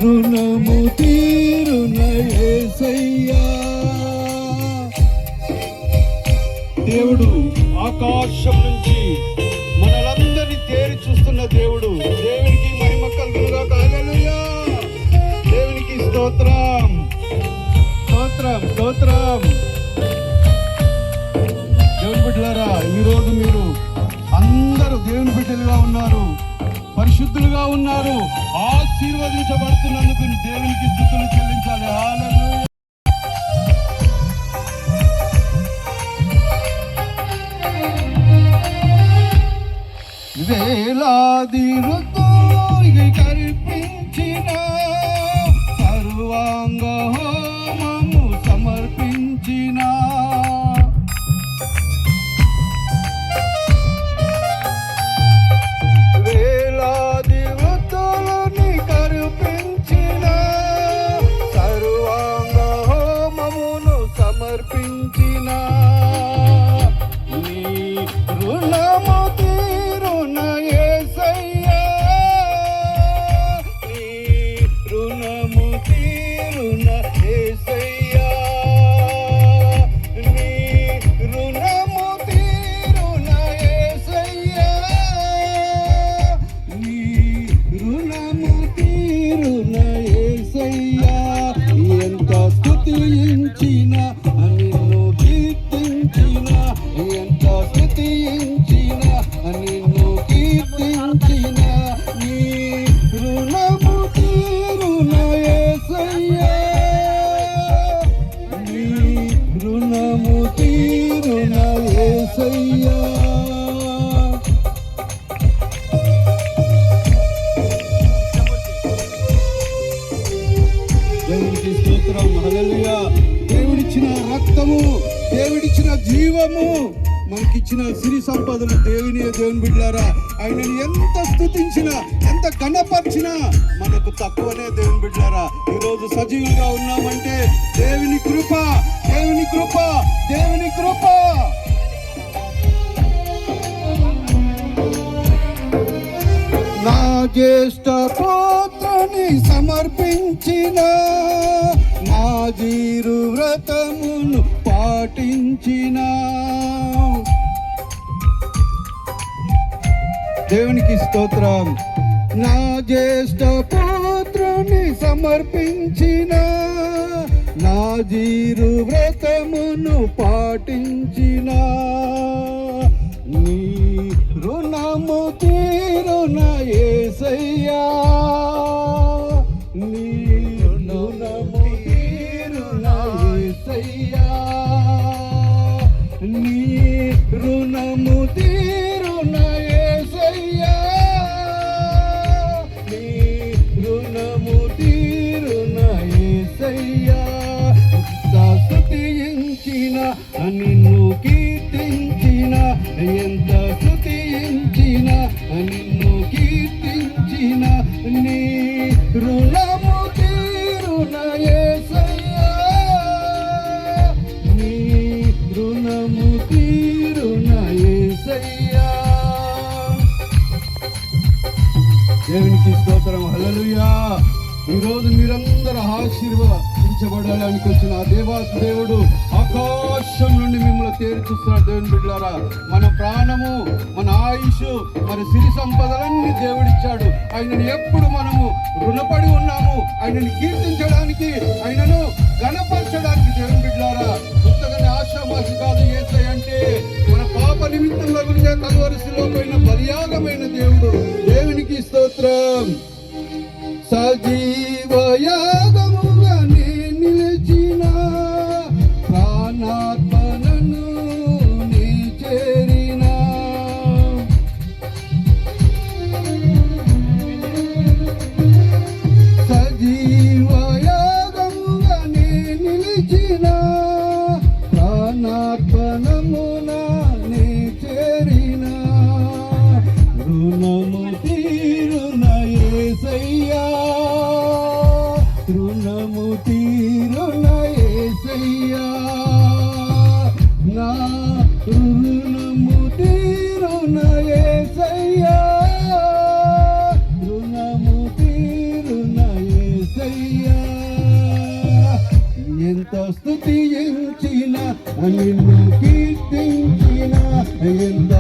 రుణము తీరున యేసయ్యా. దేవుడు ఆకాశం నుంచి మనలందరినీ తేరి చూస్తున్న దేవుడు. దేవునికి మహిమ కలుగునుగాక. హల్లెలూయా. దేవునికి స్తోత్రం స్తోత్రం స్తోత్రం. దేవుని బిడ్డలారా, ఈరోజు మీరు అందరూ దేవుని బిడ్డలుగా ఉన్నారు, పరిశుద్ధులుగా ఉన్నారు, ఆశీర్వదించబడుతున్నందుకు దేవునికి స్తుతులు చెల్లించాలి. హల్లెలూయా. వేలాది ఋతువుకి కల్పించిన సర్వాంగ హోమము సమర్పించిన వేలాది ఋతువుని కల్పించిన సర్వాంగ హోమమును సమర్పించిన నీ రుణము దేవునికి స్తోత్రం. హల్లెలూయా. దేవుడిచ్చిన రక్తము, దేవుడిచ్చిన జీవము, మనకిచ్చిన సిరి సంపదలు దేవుని బిడ్డలారా, ఆయనని ఎంత స్తుతించినా ఎంత ఘనపరిచినా మనకు తక్కువనే. దేవుని బిడ్డలారా, ఈరోజు సజీవులుగా ఉన్నామంటే దేవుని కృప, దేవుని కృప, దేవుని కృప. నా జ్యేష్ఠ పుత్రుని సమర్పించిన నాజీరు వ్రతమును పాటించిన దేవునికి స్తోత్రం. నా జ్యేష్ఠ పుత్రుని సమర్పించిన నాజీరు వ్రతమును పాటించిన నీ రుణము తీరున యేసయ్యా. నీ రుణము తీరున యేసయ్యా. నీ రుణము తీరున యేసయ్యా. నీ రుణము తీరున యేసయ్యా. స్తుతించిన నిన్ను కీర్తించిన, ఎంత స్తుతించిన నిన్ను కీర్తించిన నీ రుణము తీరున యేసయ్యా. నీ రుణము తీరున యేసయ్యా. దేవునికి స్తోత్రం. హల్లెలూయా. ఈరోజు మీరందరూ ఆశీర్వదించబడడానికి వచ్చిన ఆ దేవాసు దేవుడు ఆకాశం నుండి మిమ్మల్ని తేరి చూస్తున్నాడు. దేవుని బిడ్డలారా, మన ప్రాణము, మన ఆయుష్, మన సిరి సంపదలన్నీ దేవుడిచ్చాడు. ఆయనను ఎప్పుడు మనము రుణపడి ఉన్నాము, ఆయనని కీర్తించడానికి, ఆయనను ఘనపరచడానికి. దేవుని బిడ్డలారా, పుస్తకాన్ని ఆశామాసి కాదు. యేసయ్య అంటే మన పాప నిమిత్తంలో గురించి కలువరిశిలో పోయిన బలియాగమైన దేవుడు. దేవునికి స్తోత్రం. సజీవయాగముగా నిలిచిన ప్రాణాత్మను నీ చేరిన సజీవయాగముగా నిలిచిన ప్రాణాత్మనమున నీ చేరిన రుణము తీరున యేసయ్యా. నిన్ను కీర్తించిన ఎంత